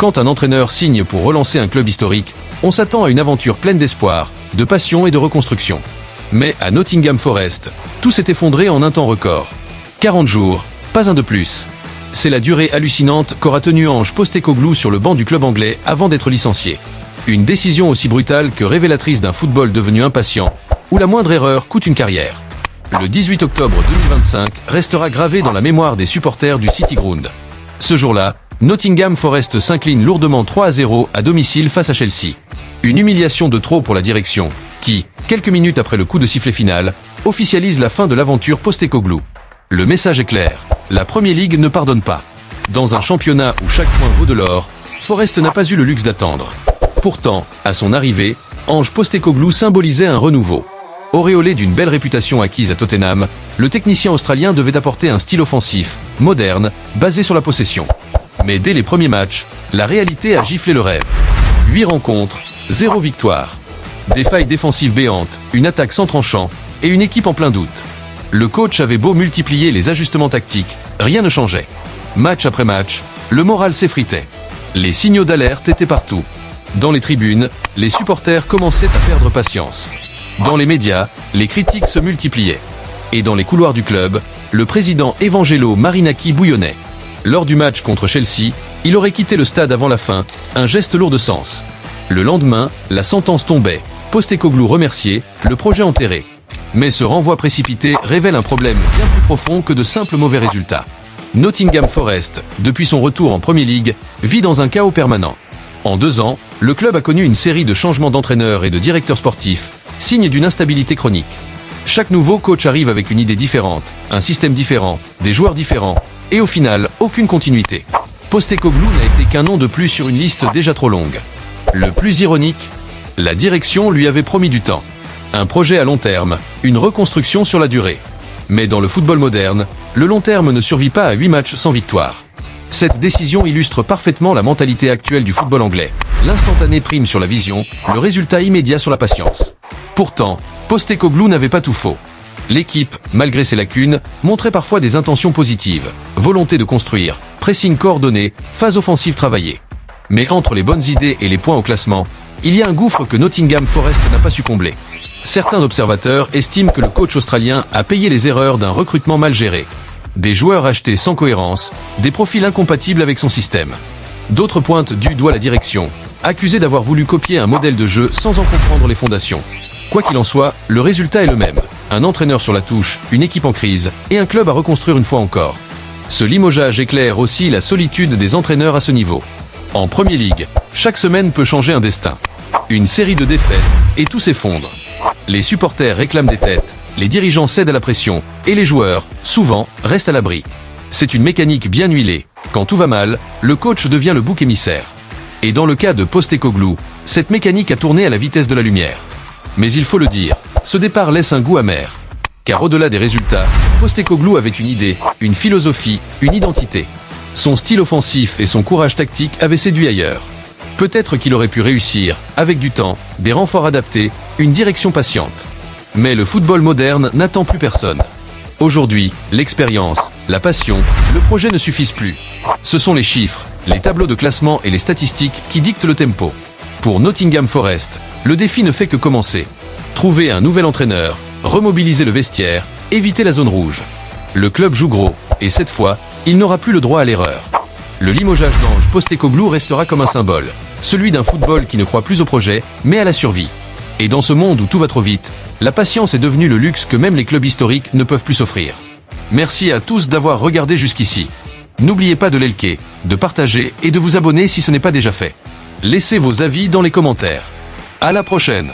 Quand un entraîneur signe pour relancer un club historique, on s'attend à une aventure pleine d'espoir, de passion et de reconstruction. Mais à Nottingham Forest, tout s'est effondré en un temps record. 40 jours, pas un de plus. C'est la durée hallucinante qu'aura tenu Ange Postecoglou sur le banc du club anglais avant d'être licencié. Une décision aussi brutale que révélatrice d'un football devenu impatient, où la moindre erreur coûte une carrière. Le 18 octobre 2025 restera gravé dans la mémoire des supporters du City Ground. Ce jour-là, Nottingham Forest s'incline lourdement 3-0 à domicile face à Chelsea. Une humiliation de trop pour la direction, qui, quelques minutes après le coup de sifflet final, officialise la fin de l'aventure Postecoglou. Le message est clair, la Premier League ne pardonne pas. Dans un championnat où chaque point vaut de l'or, Forest n'a pas eu le luxe d'attendre. Pourtant, à son arrivée, Ange Postecoglou symbolisait un renouveau. Auréolé d'une belle réputation acquise à Tottenham, le technicien australien devait apporter un style offensif, moderne, basé sur la possession. Mais dès les premiers matchs, la réalité a giflé le rêve. 8 rencontres, 0 victoire. Des failles défensives béantes, une attaque sans tranchant et une équipe en plein doute. Le coach avait beau multiplier les ajustements tactiques, rien ne changeait. Match après match, le moral s'effritait. Les signaux d'alerte étaient partout. Dans les tribunes, les supporters commençaient à perdre patience. Dans les médias, les critiques se multipliaient. Et dans les couloirs du club, le président Evangelo Marinaki bouillonnait. Lors du match contre Chelsea, il aurait quitté le stade avant la fin, un geste lourd de sens. Le lendemain, la sentence tombait, Postecoglou remercié, le projet enterré. Mais ce renvoi précipité révèle un problème bien plus profond que de simples mauvais résultats. Nottingham Forest, depuis son retour en Premier League, vit dans un chaos permanent. En 2 ans, le club a connu une série de changements d'entraîneurs et de directeurs sportifs, signe d'une instabilité chronique. Chaque nouveau coach arrive avec une idée différente, un système différent, des joueurs différents, et au final, aucune continuité. Postecoglou n'a été qu'un nom de plus sur une liste déjà trop longue. Le plus ironique, la direction lui avait promis du temps. Un projet à long terme, une reconstruction sur la durée. Mais dans le football moderne, le long terme ne survit pas à 8 matchs sans victoire. Cette décision illustre parfaitement la mentalité actuelle du football anglais. L'instantané prime sur la vision, le résultat immédiat sur la patience. Pourtant, Postecoglou n'avait pas tout faux. L'équipe, malgré ses lacunes, montrait parfois des intentions positives, volonté de construire, pressing coordonné, phase offensive travaillée. Mais entre les bonnes idées et les points au classement, il y a un gouffre que Nottingham Forest n'a pas su combler. Certains observateurs estiment que le coach australien a payé les erreurs d'un recrutement mal géré. Des joueurs achetés sans cohérence, des profils incompatibles avec son système. D'autres pointent du doigt la direction, accusée d'avoir voulu copier un modèle de jeu sans en comprendre les fondations. Quoi qu'il en soit, le résultat est le même. Un entraîneur sur la touche, une équipe en crise, et un club à reconstruire une fois encore. Ce limogeage éclaire aussi la solitude des entraîneurs à ce niveau. En Premier League, chaque semaine peut changer un destin. Une série de défaites, et tout s'effondre. Les supporters réclament des têtes, les dirigeants cèdent à la pression, et les joueurs, souvent, restent à l'abri. C'est une mécanique bien huilée. Quand tout va mal, le coach devient le bouc émissaire. Et dans le cas de Postecoglou, cette mécanique a tourné à la vitesse de la lumière. Mais il faut le dire, ce départ laisse un goût amer. Car au-delà des résultats, Postecoglou avait une idée, une philosophie, une identité. Son style offensif et son courage tactique avaient séduit ailleurs. Peut-être qu'il aurait pu réussir, avec du temps, des renforts adaptés, une direction patiente. Mais le football moderne n'attend plus personne. Aujourd'hui, l'expérience, la passion, le projet ne suffisent plus. Ce sont les chiffres, les tableaux de classement et les statistiques qui dictent le tempo. Pour Nottingham Forest, le défi ne fait que commencer. Trouver un nouvel entraîneur, remobiliser le vestiaire, éviter la zone rouge. Le club joue gros, et cette fois, il n'aura plus le droit à l'erreur. Le limogeage d'Ange Postecoglou restera comme un symbole, celui d'un football qui ne croit plus au projet, mais à la survie. Et dans ce monde où tout va trop vite, la patience est devenue le luxe que même les clubs historiques ne peuvent plus s'offrir. Merci à tous d'avoir regardé jusqu'ici. N'oubliez pas de liker, de partager et de vous abonner si ce n'est pas déjà fait. Laissez vos avis dans les commentaires. À la prochaine!